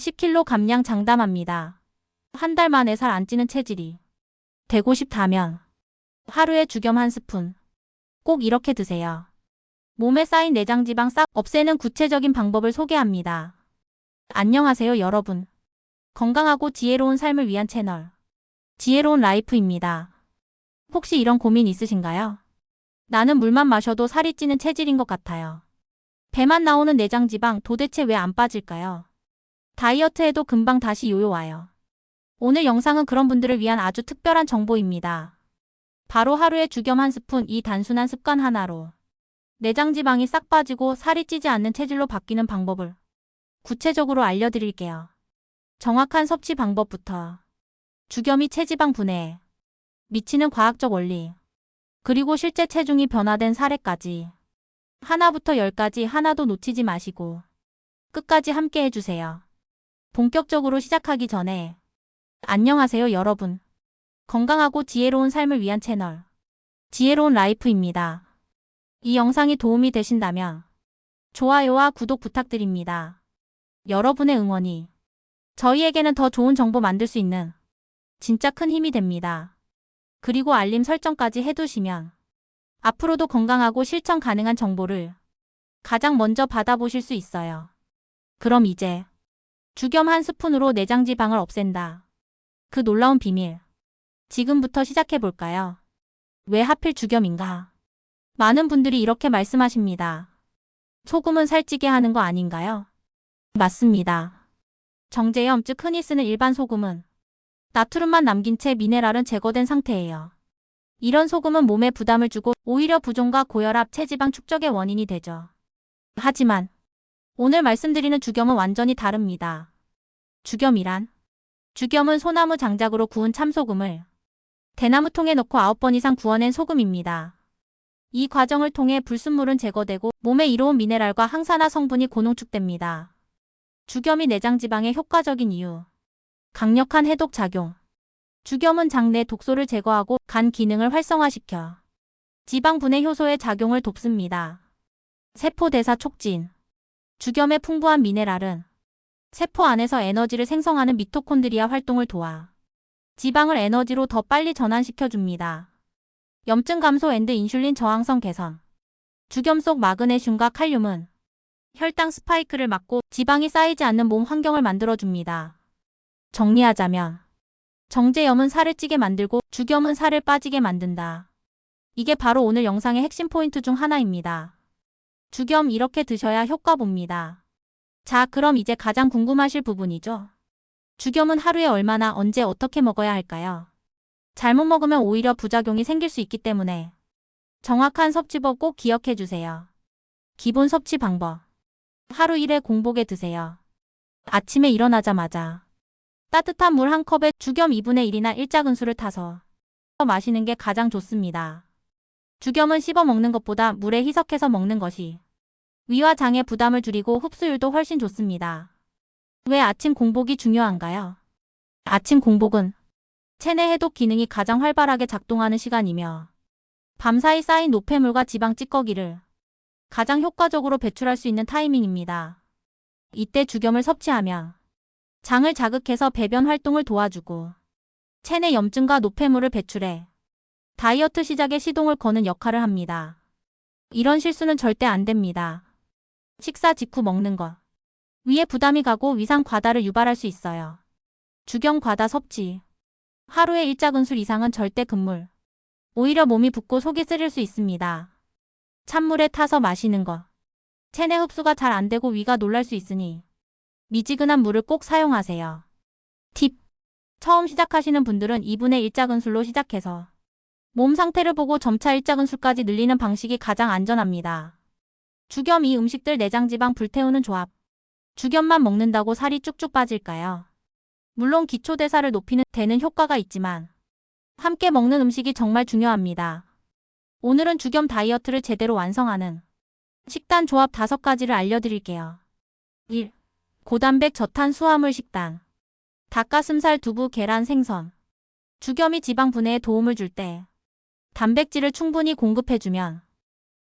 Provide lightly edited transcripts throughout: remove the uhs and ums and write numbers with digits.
10kg 감량 장담합니다. 한 달 만에 살 안 찌는 체질이 되고 싶다면 하루에 죽염 한 스푼 꼭 이렇게 드세요. 몸에 쌓인 내장 지방 싹 없애는 구체적인 방법을 소개합니다. 안녕하세요 여러분. 건강하고 지혜로운 삶을 위한 채널 지혜로운 라이프입니다. 혹시 이런 고민 있으신가요? 나는 물만 마셔도 살이 찌는 체질인 것 같아요. 배만 나오는 내장 지방 도대체 왜 안 빠질까요? 다이어트해도 금방 다시 요요 와요. 오늘 영상은 그런 분들을 위한 아주 특별한 정보입니다. 바로 하루에 죽염 한 스푼, 이 단순한 습관 하나로 내장 지방이 싹 빠지고 살이 찌지 않는 체질로 바뀌는 방법을 구체적으로 알려드릴게요. 정확한 섭취 방법부터 죽염이 체지방 분해에 미치는 과학적 원리, 그리고 실제 체중이 변화된 사례까지 하나부터 열까지 하나도 놓치지 마시고 끝까지 함께 해주세요. 본격적으로 시작하기 전에 안녕하세요 여러분. 건강하고 지혜로운 삶을 위한 채널 지혜로운 라이프입니다. 이 영상이 도움이 되신다면 좋아요와 구독 부탁드립니다. 여러분의 응원이 저희에게는 더 좋은 정보 만들 수 있는 진짜 큰 힘이 됩니다. 그리고 알림 설정까지 해두시면 앞으로도 건강하고 실천 가능한 정보를 가장 먼저 받아보실 수 있어요. 그럼 이제 죽염 한 스푼으로 내장 지방을 없앤다. 그 놀라운 비밀 지금부터 시작해볼까요? 왜 하필 죽염인가? 많은 분들이 이렇게 말씀하십니다. 소금은 살찌게 하는 거 아닌가요? 맞습니다. 정제염 즉 흔히 쓰는 일반 소금은 나트륨만 남긴 채 미네랄은 제거된 상태예요. 이런 소금은 몸에 부담을 주고 오히려 부종과 고혈압, 체지방 축적의 원인이 되죠. 하지만 오늘 말씀드리는 죽염은 완전히 다릅니다. 죽염이란? 죽염은 소나무 장작으로 구운 참소금을 대나무통에 넣고 9번 이상 구워낸 소금입니다. 이 과정을 통해 불순물은 제거되고 몸에 이로운 미네랄과 항산화 성분이 고농축됩니다. 죽염이 내장 지방에 효과적인 이유. 강력한 해독 작용. 죽염은 장내 독소를 제거하고 간 기능을 활성화시켜 지방 분해 효소의 작용을 돕습니다. 세포 대사 촉진. 죽염의 풍부한 미네랄은 세포 안에서 에너지를 생성하는 미토콘드리아 활동을 도와 지방을 에너지로 더 빨리 전환시켜줍니다. 염증 감소 앤드 인슐린 저항성 개선. 죽염 속 마그네슘과 칼륨은 혈당 스파이크를 막고 지방이 쌓이지 않는 몸 환경을 만들어줍니다. 정리하자면 정제염은 살을 찌게 만들고 죽염은 살을 빠지게 만든다. 이게 바로 오늘 영상의 핵심 포인트 중 하나입니다. 죽염 이렇게 드셔야 효과 봅니다. 자, 그럼 이제 가장 궁금하실 부분이죠. 죽염은 하루에 얼마나 언제 어떻게 먹어야 할까요? 잘못 먹으면 오히려 부작용이 생길 수 있기 때문에 정확한 섭취법 꼭 기억해 주세요. 기본 섭취 방법. 하루 1회 공복에 드세요. 아침에 일어나자마자 따뜻한 물 한 컵에 죽염 2분의 1이나 일작은수를 타서 마시는 게 가장 좋습니다. 죽염은 씹어 먹는 것보다 물에 희석해서 먹는 것이 위와 장의 부담을 줄이고 흡수율도 훨씬 좋습니다. 왜 아침 공복이 중요한가요? 아침 공복은 체내 해독 기능이 가장 활발하게 작동하는 시간이며 밤사이 쌓인 노폐물과 지방 찌꺼기를 가장 효과적으로 배출할 수 있는 타이밍입니다. 이때 죽염을 섭취하면 장을 자극해서 배변 활동을 도와주고 체내 염증과 노폐물을 배출해 다이어트 시작에 시동을 거는 역할을 합니다. 이런 실수는 절대 안 됩니다. 식사 직후 먹는 것. 위에 부담이 가고 위상 과다를 유발할 수 있어요. 죽염 과다 섭취. 하루에 일작은술 이상은 절대 금물. 오히려 몸이 붓고 속이 쓰릴 수 있습니다. 찬물에 타서 마시는 것. 체내 흡수가 잘 안 되고 위가 놀랄 수 있으니 미지근한 물을 꼭 사용하세요. 팁. 처음 시작하시는 분들은 2분의 1작은술로 시작해서 몸 상태를 보고 점차 일작은술까지 늘리는 방식이 가장 안전합니다. 죽염 이 음식들 내장 지방 불태우는 조합. 죽염만 먹는다고 살이 쭉쭉 빠질까요? 물론 기초대사를 높이는 데는 효과가 있지만 함께 먹는 음식이 정말 중요합니다. 오늘은 죽염 다이어트를 제대로 완성하는 식단 조합 5가지를 알려드릴게요. 1. 고단백 저탄수화물 식단. 닭가슴살, 두부, 계란, 생선. 죽염이 지방 분해에 도움을 줄 때 단백질을 충분히 공급해주면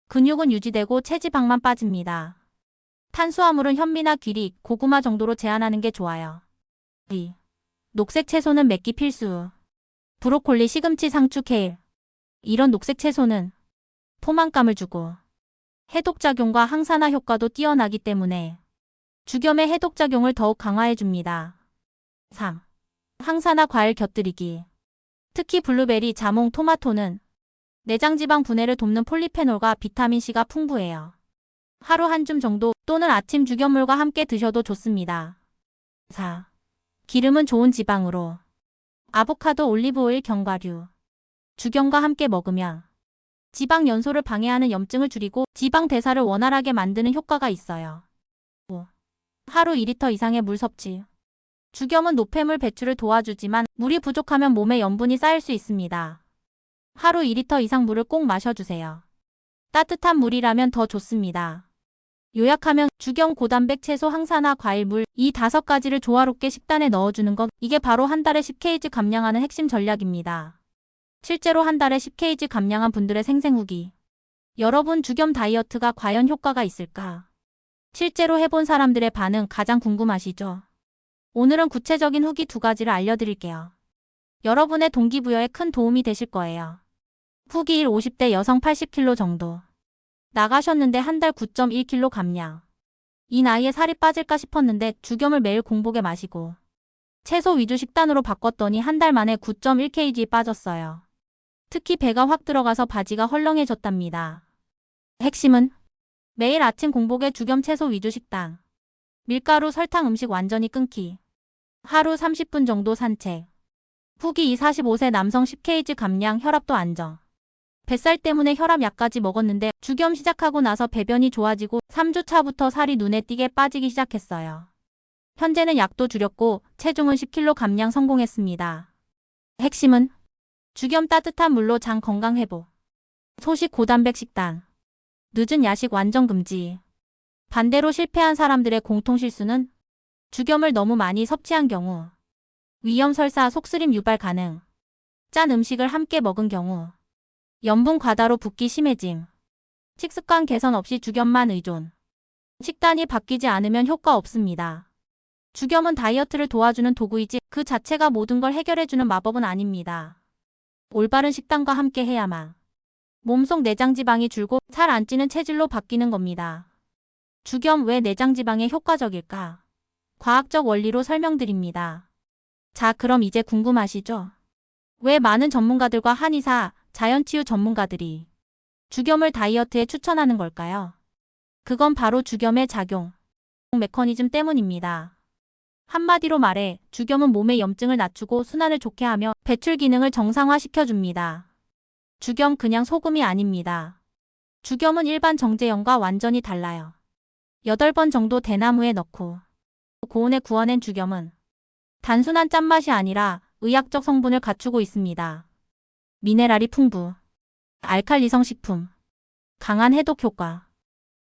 근육은 유지되고 체지방만 빠집니다. 탄수화물은 현미나 귀리, 고구마 정도로 제한하는 게 좋아요. 2. 녹색 채소는 맵기 필수. 브로콜리, 시금치, 상추, 케일. 이런 녹색 채소는 포만감을 주고 해독작용과 항산화 효과도 뛰어나기 때문에 죽염의 해독작용을 더욱 강화해줍니다. 3. 항산화 과일 곁들이기. 특히 블루베리, 자몽, 토마토는 내장지방 분해를 돕는 폴리페놀과 비타민C가 풍부해요. 하루 한 줌 정도 또는 아침 죽염물과 함께 드셔도 좋습니다. 4. 기름은 좋은 지방으로. 아보카도, 올리브오일, 견과류. 죽염과 함께 먹으면 지방 연소를 방해하는 염증을 줄이고 지방 대사를 원활하게 만드는 효과가 있어요. 5. 하루 2리터 이상의 물 섭취. 죽염은 노폐물 배출을 도와주지만 물이 부족하면 몸에 염분이 쌓일 수 있습니다. 하루 2리터 이상 물을 꼭 마셔주세요. 따뜻한 물이라면 더 좋습니다. 요약하면 죽염, 고단백 채소, 항산화 과일, 물 이 5가지를 조화롭게 식단에 넣어주는 것, 이게 바로 한 달에 10kg 감량하는 핵심 전략입니다. 실제로 한 달에 10kg 감량한 분들의 생생후기. 여러분 죽염 다이어트가 과연 효과가 있을까? 실제로 해본 사람들의 반응 가장 궁금하시죠? 오늘은 구체적인 후기 2가지를 알려드릴게요. 여러분의 동기부여에 큰 도움이 되실 거예요. 후기 1. 50대 여성 80kg 정도. 나가셨는데 한 달 9.1kg 감량. 이 나이에 살이 빠질까 싶었는데 죽염을 매일 공복에 마시고 채소 위주 식단으로 바꿨더니 한 달 만에 9.1kg 빠졌어요. 특히 배가 확 들어가서 바지가 헐렁해졌답니다. 핵심은 매일 아침 공복에 죽염 채소 위주 식단. 밀가루, 설탕, 음식 완전히 끊기. 하루 30분 정도 산책. 후기 2. 45세 남성 10kg 감량, 혈압도 안정. 뱃살 때문에 혈압약까지 먹었는데 죽염 시작하고 나서 배변이 좋아지고 3주 차부터 살이 눈에 띄게 빠지기 시작했어요. 현재는 약도 줄였고 체중은 10kg 감량 성공했습니다. 핵심은 죽염 따뜻한 물로 장 건강 회복. 소식 고단백 식단. 늦은 야식 완전 금지. 반대로 실패한 사람들의 공통 실수는 죽염을 너무 많이 섭취한 경우, 위염, 설사, 속쓰림 유발 가능, 짠 음식을 함께 먹은 경우, 염분 과다로 붓기 심해짐, 식습관 개선 없이 죽염만 의존. 식단이 바뀌지 않으면 효과 없습니다. 죽염은 다이어트를 도와주는 도구이지 그 자체가 모든 걸 해결해주는 마법은 아닙니다. 올바른 식단과 함께 해야만 몸속 내장지방이 줄고 살 안 찌는 체질로 바뀌는 겁니다. 죽염 왜 내장지방에 효과적일까? 과학적 원리로 설명드립니다. 자, 그럼 이제 궁금하시죠? 왜 많은 전문가들과 한의사, 자연치유 전문가들이 죽염을 다이어트에 추천하는 걸까요? 그건 바로 죽염의 작용 메커니즘 때문입니다. 한마디로 말해 죽염은 몸의 염증을 낮추고 순환을 좋게 하며 배출 기능을 정상화시켜줍니다. 죽염 그냥 소금이 아닙니다. 죽염은 일반 정제염과 완전히 달라요. 8번 정도 대나무에 넣고 고온에 구워낸 죽염은 단순한 짠맛이 아니라 의학적 성분을 갖추고 있습니다. 미네랄이 풍부, 알칼리성 식품, 강한 해독 효과.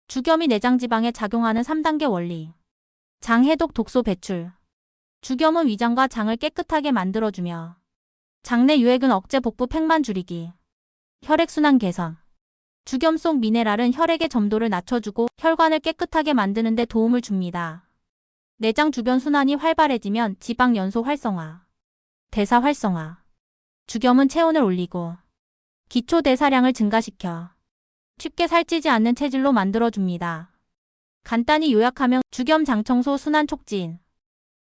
죽염이 내장지방에 작용하는 3단계 원리. 장 해독, 독소 배출. 죽염은 위장과 장을 깨끗하게 만들어주며 장내 유해균 억제, 복부 팽만 줄이기. 혈액순환 개선. 죽염 속 미네랄은 혈액의 점도를 낮춰주고 혈관을 깨끗하게 만드는 데 도움을 줍니다. 내장 주변 순환이 활발해지면 지방 연소 활성화, 대사 활성화. 죽염은 체온을 올리고 기초 대사량을 증가시켜 쉽게 살찌지 않는 체질로 만들어줍니다. 간단히 요약하면 죽염 장청소, 순환 촉진,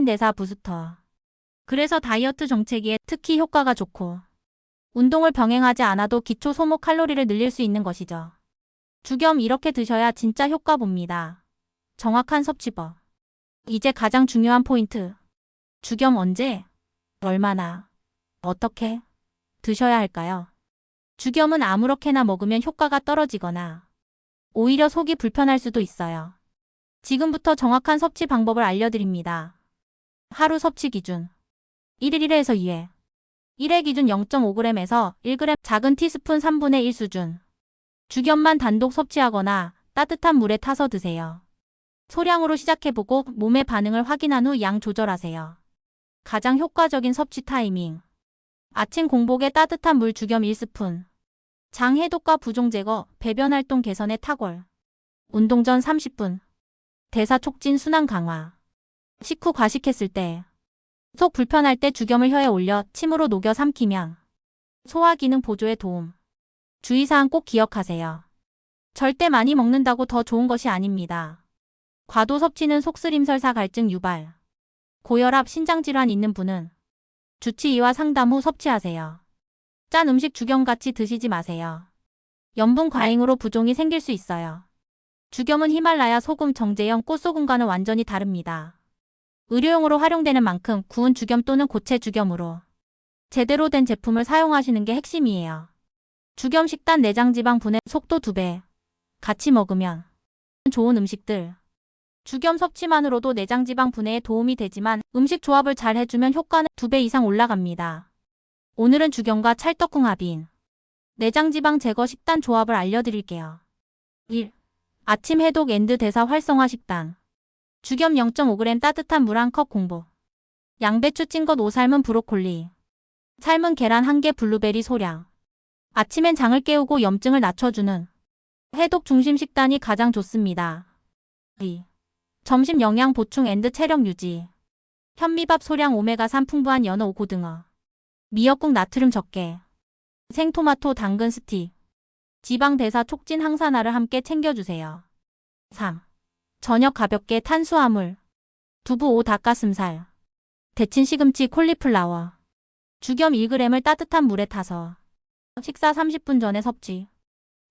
대사 부스터. 그래서 다이어트 정체기에 특히 효과가 좋고 운동을 병행하지 않아도 기초 소모 칼로리를 늘릴 수 있는 것이죠. 죽염 이렇게 드셔야 진짜 효과 봅니다. 정확한 섭취법. 이제 가장 중요한 포인트. 죽염 언제, 얼마나, 어떻게 드셔야 할까요? 죽염은 아무렇게나 먹으면 효과가 떨어지거나 오히려 속이 불편할 수도 있어요. 지금부터 정확한 섭취 방법을 알려드립니다. 하루 섭취 기준 1일 1회에서 2회. 1회 기준 0.5g에서 1g, 작은 티스푼 3분의 1 수준. 죽염만 단독 섭취하거나 따뜻한 물에 타서 드세요. 소량으로 시작해보고 몸의 반응을 확인한 후 양 조절하세요. 가장 효과적인 섭취 타이밍. 아침 공복에 따뜻한 물 죽염 1스푼. 장 해독과 부종 제거, 배변 활동 개선에 탁월. 운동 전 30분. 대사 촉진 순환 강화. 식후 과식했을 때, 속 불편할 때 죽염을 혀에 올려 침으로 녹여 삼키면 소화 기능 보조에 도움. 주의사항 꼭 기억하세요. 절대 많이 먹는다고 더 좋은 것이 아닙니다. 과도 섭취는 속쓰림 설사 갈증 유발. 고혈압 신장질환 있는 분은 주치의와 상담 후 섭취하세요. 짠 음식 죽염같이 드시지 마세요. 염분 과잉으로 부종이 생길 수 있어요. 죽염은 히말라야 소금 정제형 꽃소금과는 완전히 다릅니다. 의료용으로 활용되는 만큼 구운 죽염 또는 고체 죽염으로 제대로 된 제품을 사용하시는 게 핵심이에요. 죽염 식단 내장지방 분해 속도 2배. 같이 먹으면 좋은 음식들. 죽염 섭취만으로도 내장지방 분해에 도움이 되지만 음식 조합을 잘 해주면 효과는 2배 이상 올라갑니다. 오늘은 죽염과 찰떡궁합인 내장지방 제거 식단 조합을 알려드릴게요. 1. 아침 해독 앤드 대사 활성화 식단. 죽염 0.5g 따뜻한 물 1컵 공복. 양배추 찐 것 5 삶은 브로콜리. 삶은 계란 1개 블루베리 소량. 아침엔 장을 깨우고 염증을 낮춰주는 해독 중심 식단이 가장 좋습니다. 2. 점심 영양 보충 앤드 체력 유지. 현미밥 소량 오메가3 풍부한 연어 고등어. 미역국 나트륨 적게. 생토마토 당근 스틱. 지방 대사 촉진 항산화를 함께 챙겨주세요. 3. 저녁 가볍게 탄수화물. 두부 5 닭가슴살. 데친 시금치 콜리플라워. 죽염 1g을 따뜻한 물에 타서 식사 30분 전에 섭취.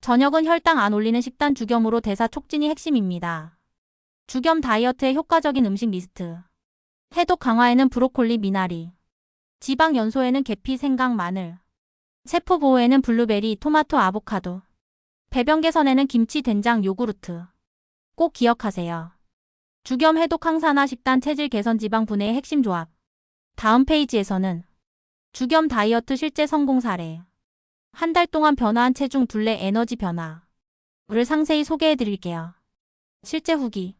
저녁은 혈당 안 올리는 식단 죽염으로 대사 촉진이 핵심입니다. 죽염 다이어트에 효과적인 음식 리스트. 해독 강화에는 브로콜리 미나리. 지방 연소에는 계피 생강 마늘. 세포 보호에는 블루베리 토마토 아보카도. 배변 개선에는 김치 된장 요구르트. 꼭 기억하세요. 죽염 해독 항산화 식단 체질 개선 지방 분해의 핵심 조합. 다음 페이지에서는 죽염 다이어트 실제 성공 사례. 한 달 동안 변화한 체중 둘레 에너지 변화를 상세히 소개해 드릴게요. 실제 후기.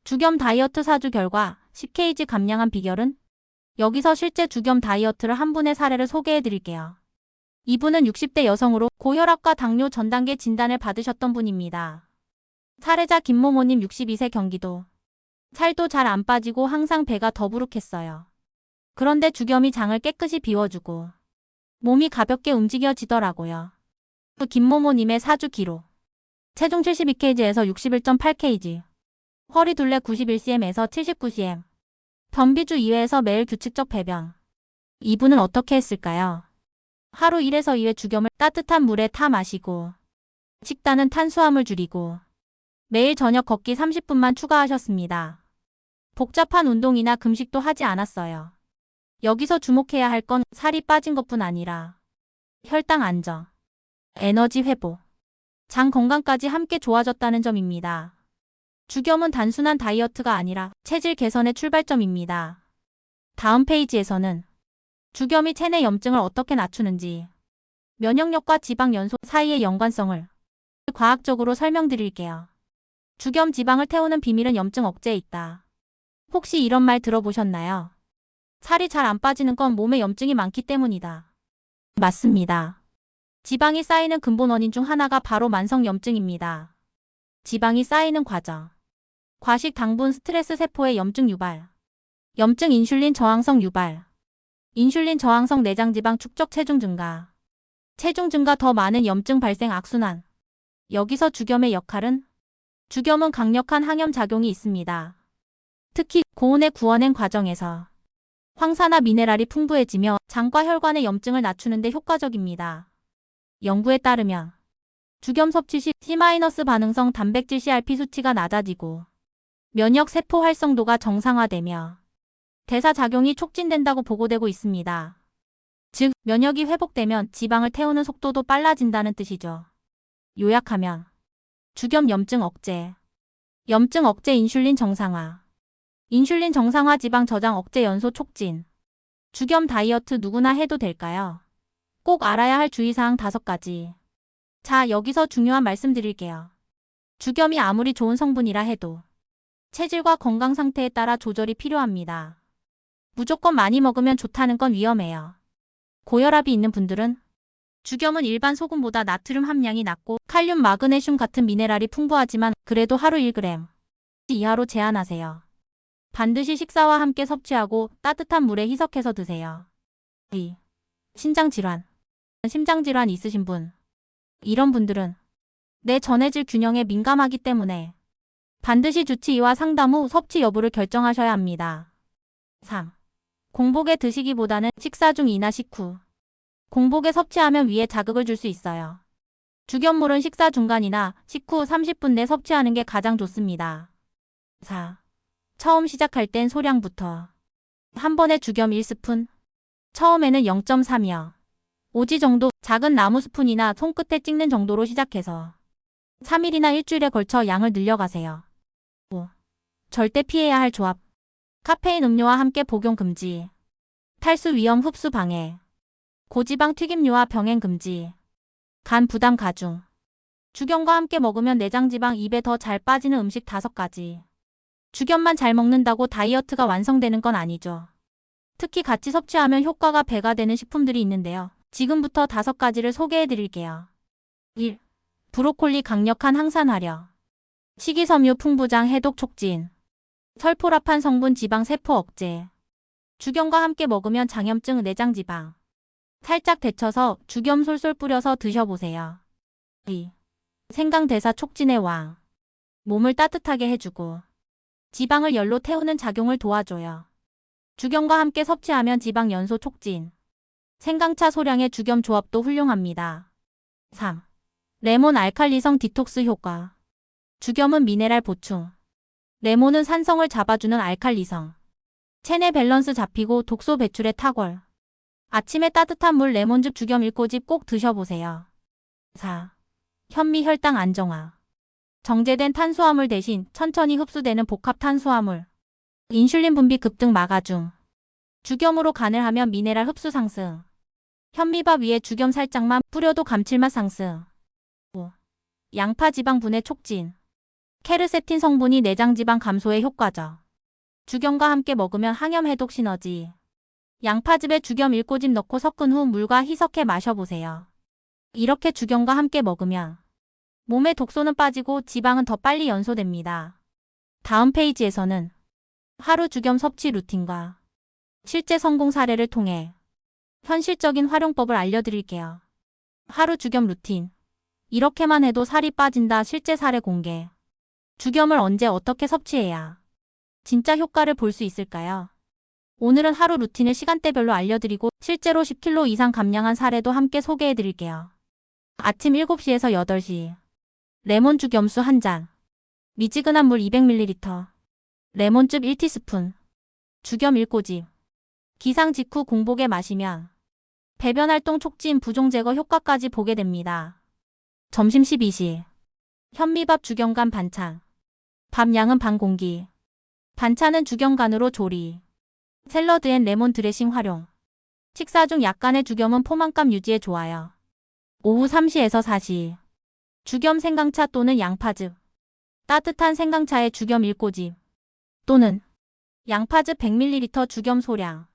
죽염 다이어트 4주 결과 10kg 감량한 비결은? 여기서 실제 죽염 다이어트를 한 분의 사례를 소개해 드릴게요. 이분은 60대 여성으로 고혈압과 당뇨 전 단계 진단을 받으셨던 분입니다. 사례자 김모모님 62세 경기도. 살도 잘 안 빠지고 항상 배가 더부룩했어요. 그런데 죽염이 장을 깨끗이 비워주고 몸이 가볍게 움직여지더라고요. 김모모님의 4주 기록. 체중 72kg에서 61.8kg. 허리 둘레 91cm에서 79cm. 변비주 2회에서 매일 규칙적 배변. 이분은 어떻게 했을까요? 하루 1에서 2회 죽염을 따뜻한 물에 타 마시고 식단은 탄수화물 줄이고 매일 저녁 걷기 30분만 추가하셨습니다. 복잡한 운동이나 금식도 하지 않았어요. 여기서 주목해야 할 건 살이 빠진 것뿐 아니라 혈당 안정, 에너지 회복, 장 건강까지 함께 좋아졌다는 점입니다. 죽염은 단순한 다이어트가 아니라 체질 개선의 출발점입니다. 다음 페이지에서는 죽염이 체내 염증을 어떻게 낮추는지, 면역력과 지방 연소 사이의 연관성을 과학적으로 설명드릴게요. 죽염 지방을 태우는 비밀은 염증 억제에 있다. 혹시 이런 말 들어보셨나요? 살이 잘 안 빠지는 건 몸에 염증이 많기 때문이다. 맞습니다. 지방이 쌓이는 근본 원인 중 하나가 바로 만성염증입니다. 지방이 쌓이는 과정. 과식, 당분, 스트레스, 세포의 염증 유발. 염증 인슐린 저항성 유발. 인슐린 저항성 내장지방 축적 체중 증가. 체중 증가 더 많은 염증 발생 악순환. 여기서 죽염의 역할은? 죽염은 강력한 항염 작용이 있습니다. 특히 고온의 구워낸 과정에서 황산화 미네랄이 풍부해지며 장과 혈관의 염증을 낮추는 데 효과적입니다. 연구에 따르면 죽염 섭취 시 C- 반응성 단백질 CRP 수치가 낮아지고 면역 세포 활성도가 정상화되며 대사 작용이 촉진된다고 보고되고 있습니다. 즉, 면역이 회복되면 지방을 태우는 속도도 빨라진다는 뜻이죠. 요약하면 죽염 염증 억제, 염증 억제 인슐린 정상화, 인슐린 정상화 지방 저장 억제 연소 촉진. 죽염 다이어트 누구나 해도 될까요? 꼭 알아야 할 주의사항 5가지. 자, 여기서 중요한 말씀 드릴게요. 죽염이 아무리 좋은 성분이라 해도 체질과 건강 상태에 따라 조절이 필요합니다. 무조건 많이 먹으면 좋다는 건 위험해요. 고혈압이 있는 분들은 죽염은 일반 소금보다 나트륨 함량이 낮고 칼륨, 마그네슘 같은 미네랄이 풍부하지만 그래도 하루 1g 이하로 제한하세요. 반드시 식사와 함께 섭취하고 따뜻한 물에 희석해서 드세요. 2. 신장질환. 심장질환 있으신 분. 이런 분들은 내 전해질 균형에 민감하기 때문에 반드시 주치의와 상담 후 섭취 여부를 결정하셔야 합니다. 3. 공복에 드시기보다는 식사 중 이나 식후. 공복에 섭취하면 위에 자극을 줄 수 있어요. 죽염물은 식사 중간이나 식후 30분 내 섭취하는 게 가장 좋습니다. 4. 처음 시작할 땐 소량부터. 한 번에 죽염 1스푼. 처음에는 0.3여. 5지 정도 작은 나무 스푼이나 손끝에 찍는 정도로 시작해서 3일이나 일주일에 걸쳐 양을 늘려가세요. 5. 절대 피해야 할 조합. 카페인 음료와 함께 복용 금지. 탈수 위험 흡수 방해. 고지방 튀김류와 병행 금지. 간 부담 가중. 죽염과 함께 먹으면 내장지방 입에 더 잘 빠지는 음식 5가지. 죽염만 잘 먹는다고 다이어트가 완성되는 건 아니죠. 특히 같이 섭취하면 효과가 배가 되는 식품들이 있는데요. 지금부터 5가지를 소개해 드릴게요. 1. 브로콜리 강력한 항산화력. 식이섬유 풍부장 해독 촉진. 설포라판 성분 지방 세포 억제. 죽염과 함께 먹으면 장염증 내장지방. 살짝 데쳐서 죽염 솔솔 뿌려서 드셔보세요. 2. 생강대사 촉진의 왕. 몸을 따뜻하게 해주고 지방을 열로 태우는 작용을 도와줘요. 죽염과 함께 섭취하면 지방 연소 촉진. 생강차 소량의 죽염 조합도 훌륭합니다. 3. 레몬 알칼리성 디톡스 효과. 죽염은 미네랄 보충. 레몬은 산성을 잡아주는 알칼리성. 체내 밸런스 잡히고 독소 배출에 탁월. 아침에 따뜻한 물 레몬즙 죽염 1꼬집 꼭 드셔보세요. 4. 현미 혈당 안정화. 정제된 탄수화물 대신 천천히 흡수되는 복합 탄수화물. 인슐린 분비 급등 막아줌. 죽염으로 간을 하면 미네랄 흡수 상승. 현미밥 위에 죽염 살짝만 뿌려도 감칠맛 상승. 5. 양파 지방 분해 촉진. 케르세틴 성분이 내장지방 감소에 효과적. 죽염과 함께 먹으면 항염 해독 시너지. 양파즙에 죽염 1꼬집 넣고 섞은 후 물과 희석해 마셔보세요. 이렇게 죽염과 함께 먹으면 몸의 독소는 빠지고 지방은 더 빨리 연소됩니다. 다음 페이지에서는 하루 죽염 섭취 루틴과 실제 성공 사례를 통해 현실적인 활용법을 알려드릴게요. 하루 죽염 루틴. 이렇게만 해도 살이 빠진다 실제 사례 공개. 죽염을 언제 어떻게 섭취해야 진짜 효과를 볼 수 있을까요? 오늘은 하루 루틴을 시간대별로 알려드리고 실제로 10kg 이상 감량한 사례도 함께 소개해드릴게요. 아침 7시에서 8시. 레몬 죽염수 1잔. 미지근한 물 200ml. 레몬즙 1티스푼. 죽염 1꼬집. 기상 직후 공복에 마시면 배변 활동 촉진 부종 제거 효과까지 보게 됩니다. 점심 12시. 현미밥 죽염간 반찬. 밥 양은 반 공기. 반찬은 죽염간으로 조리. 샐러드 앤 레몬 드레싱 활용. 식사 중 약간의 죽염은 포만감 유지에 좋아요. 오후 3시에서 4시. 죽염 생강차 또는 양파즙. 따뜻한 생강차에 죽염 1꼬집. 또는 양파즙 100ml 죽염 소량.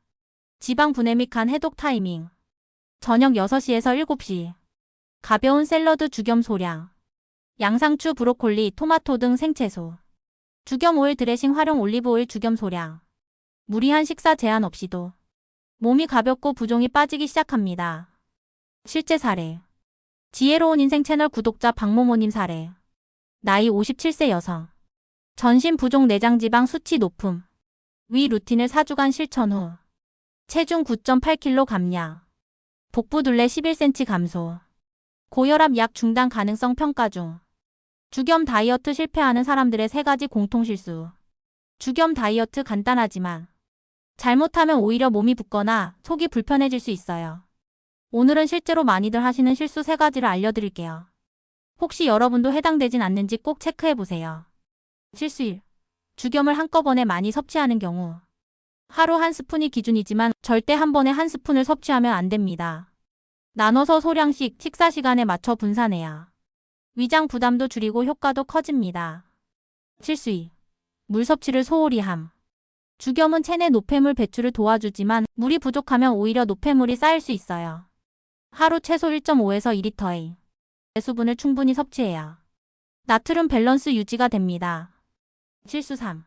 지방 분해 및 간 해독 타이밍. 저녁 6시에서 7시. 가벼운 샐러드 죽염 소량. 양상추, 브로콜리, 토마토 등 생채소. 죽염 오일 드레싱 활용 올리브 오일 죽염 소량. 무리한 식사 제한 없이도 몸이 가볍고 부종이 빠지기 시작합니다. 실제 사례. 지혜로운 인생 채널 구독자 박모모님 사례. 나이 57세 여성. 전신 부종 내장지방 수치 높음. 위 루틴을 4주간 실천 후 체중 9.8kg 감량. 복부 둘레 11cm 감소. 고혈압 약 중단 가능성 평가 중. 죽염 다이어트 실패하는 사람들의 3가지 공통 실수. 죽염 다이어트 간단하지만 잘못하면 오히려 몸이 붓거나 속이 불편해질 수 있어요. 오늘은 실제로 많이들 하시는 실수 3가지를 알려드릴게요. 혹시 여러분도 해당되진 않는지 꼭 체크해보세요. 실수 1. 죽염을 한꺼번에 많이 섭취하는 경우. 하루 한 스푼이 기준이지만 절대 한 번에 한 스푼을 섭취하면 안 됩니다. 나눠서 소량씩 식사 시간에 맞춰 분산해야 위장 부담도 줄이고 효과도 커집니다. 실수 2. 물 섭취를 소홀히 함. 죽염은 체내 노폐물 배출을 도와주지만 물이 부족하면 오히려 노폐물이 쌓일 수 있어요. 하루 최소 1.5에서 2리터의 수분을 충분히 섭취해야 나트륨 밸런스 유지가 됩니다. 실수 3.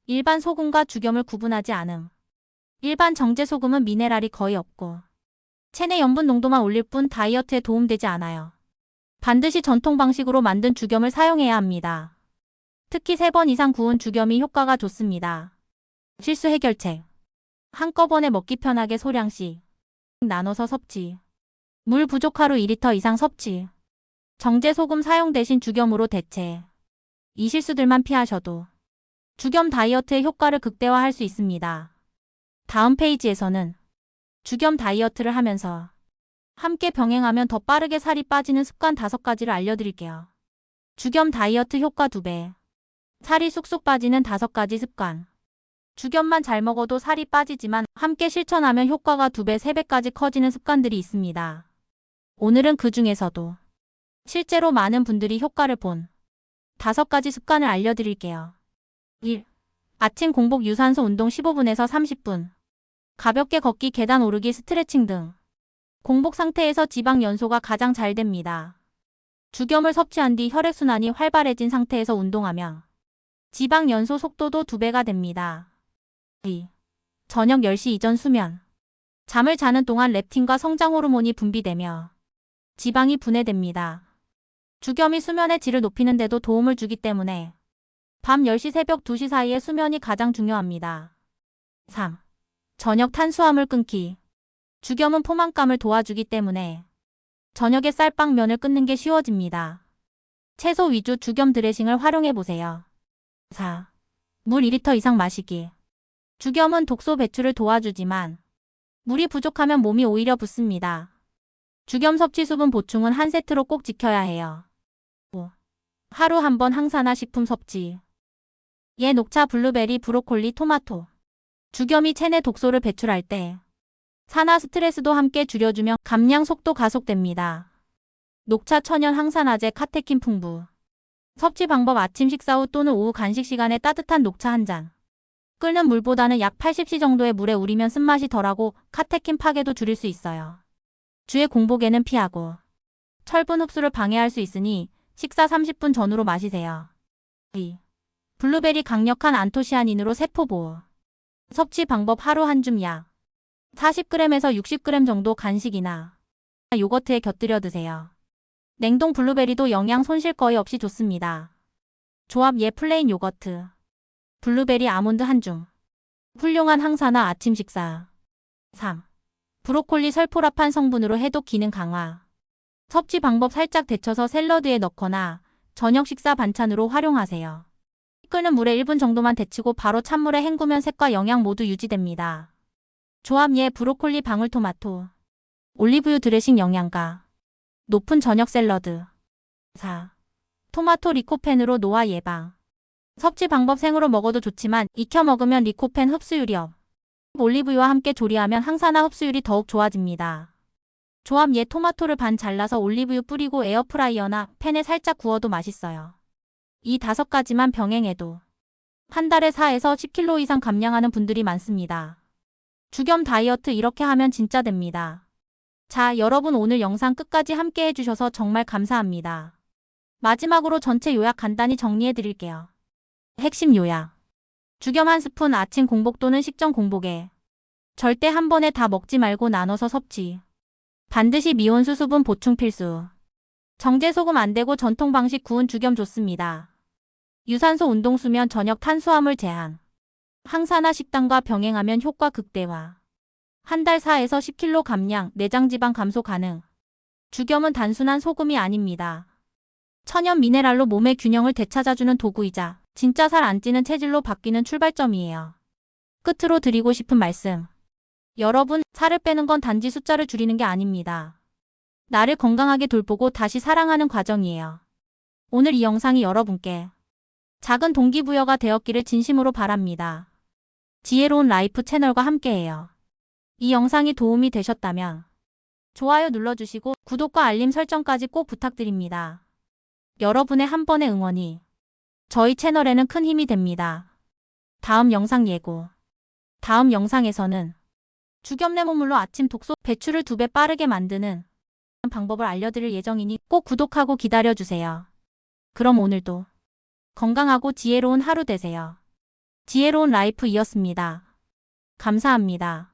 일반 소금과 죽염을 구분하지 않음. 일반 정제 소금은 미네랄이 거의 없고 체내 염분 농도만 올릴 뿐 다이어트에 도움되지 않아요. 반드시 전통 방식으로 만든 죽염을 사용해야 합니다. 특히 3번 이상 구운 죽염이 효과가 좋습니다. 실수 해결책. 한꺼번에 먹기 편하게 소량씩 나눠서 섭취. 물 부족 하루 2리터 이상 섭취. 정제 소금 사용 대신 죽염으로 대체. 이 실수들만 피하셔도 죽염 다이어트의 효과를 극대화할 수 있습니다. 다음 페이지에서는 죽염 다이어트를 하면서 함께 병행하면 더 빠르게 살이 빠지는 습관 5가지를 알려드릴게요. 죽염 다이어트 효과 2배. 살이 쑥쑥 빠지는 5가지 습관. 죽염만 잘 먹어도 살이 빠지지만 함께 실천하면 효과가 2배, 3배까지 커지는 습관들이 있습니다. 오늘은 그 중에서도 실제로 많은 분들이 효과를 본 5가지 습관을 알려드릴게요. 1. 아침 공복 유산소 운동 15분에서 30분. 가볍게 걷기, 계단 오르기, 스트레칭 등. 공복 상태에서 지방 연소가 가장 잘 됩니다. 죽염을 섭취한 뒤 혈액순환이 활발해진 상태에서 운동하면 지방 연소 속도도 2배가 됩니다. 2. 저녁 10시 이전 수면. 잠을 자는 동안 렙틴과 성장 호르몬이 분비되며 지방이 분해됩니다. 죽염이 수면의 질을 높이는 데도 도움을 주기 때문에 밤 10시 새벽 2시 사이의 수면이 가장 중요합니다. 3. 저녁 탄수화물 끊기. 죽염은 포만감을 도와주기 때문에 저녁에 쌀빵 면을 끊는 게 쉬워집니다. 채소 위주 죽염 드레싱을 활용해보세요. 4. 물 2리터 이상 마시기. 죽염은 독소 배출을 도와주지만 물이 부족하면 몸이 오히려 붓습니다. 죽염 섭취 수분 보충은 한 세트로 꼭 지켜야 해요. 5. 하루 한 번 항산화 식품 섭취. 예, 녹차, 블루베리, 브로콜리, 토마토. 죽염이 체내 독소를 배출할 때 산화 스트레스도 함께 줄여주며 감량 속도 가속됩니다. 녹차 천연 항산화제 카테킨 풍부. 섭취 방법: 아침 식사 후 또는 오후 간식 시간에 따뜻한 녹차 한 잔. 끓는 물보다는 약 80씨 정도의 물에 우리면 쓴맛이 덜하고 카테킨 파괴도 줄일 수 있어요. 주의 공복에는 피하고 철분 흡수를 방해할 수 있으니 식사 30분 전후로 마시세요. 2. 블루베리 강력한 안토시아닌으로 세포 보호. 섭취 방법: 하루 한 줌 약 40g에서 60g 정도 간식이나 요거트에 곁들여 드세요. 냉동 블루베리도 영양 손실 거의 없이 좋습니다. 조합: 예, 플레인 요거트, 블루베리, 아몬드 한 줌. 훌륭한 항산화 아침 식사. 3. 브로콜리 설포라판 성분으로 해독 기능 강화. 섭취 방법: 살짝 데쳐서 샐러드에 넣거나 저녁 식사 반찬으로 활용하세요. 끓는 물에 1분 정도만 데치고 바로 찬물에 헹구면 색과 영양 모두 유지됩니다. 조합: 예, 브로콜리, 방울토마토, 올리브유 드레싱 영양가. 높은 저녁 샐러드. 4. 토마토 리코펜으로 노화 예방. 섭취 방법: 생으로 먹어도 좋지만 익혀 먹으면 리코펜 흡수율이 업. 올리브유와 함께 조리하면 항산화 흡수율이 더욱 좋아집니다. 조합: 예, 토마토를 반 잘라서 올리브유 뿌리고 에어프라이어나 팬에 살짝 구워도 맛있어요. 이 5가지만 병행해도 한 달에 4에서 10kg 이상 감량하는 분들이 많습니다. 죽염 다이어트 이렇게 하면 진짜 됩니다. 자, 여러분 오늘 영상 끝까지 함께 해주셔서 정말 감사합니다. 마지막으로 전체 요약 간단히 정리해 드릴게요. 핵심 요약. 죽염 1스푼 아침 공복 또는 식전 공복에. 절대 한 번에 다 먹지 말고 나눠서 섭취. 반드시 미온수 수분 보충 필수. 정제 소금 안 되고 전통 방식 구운 죽염 좋습니다. 유산소 운동 수면 저녁 탄수화물 제한. 항산화 식단과 병행하면 효과 극대화. 한 달 4에서 10kg 감량, 내장 지방 감소 가능. 죽염은 단순한 소금이 아닙니다. 천연 미네랄로 몸의 균형을 되찾아주는 도구이자 진짜 살 안 찌는 체질로 바뀌는 출발점이에요. 끝으로 드리고 싶은 말씀. 여러분, 살을 빼는 건 단지 숫자를 줄이는 게 아닙니다. 나를 건강하게 돌보고 다시 사랑하는 과정이에요. 오늘 이 영상이 여러분께 작은 동기부여가 되었기를 진심으로 바랍니다. 지혜로운 라이프 채널과 함께해요. 이 영상이 도움이 되셨다면 좋아요 눌러주시고 구독과 알림 설정까지 꼭 부탁드립니다. 여러분의 한 번의 응원이 저희 채널에는 큰 힘이 됩니다. 다음 영상 예고. 다음 영상에서는 죽염 레몬물로 아침 독소 배출을 2배 빠르게 만드는 방법을 알려드릴 예정이니 꼭 구독하고 기다려주세요. 그럼 오늘도 건강하고 지혜로운 하루 되세요. 지혜로운 라이프이었습니다. 감사합니다.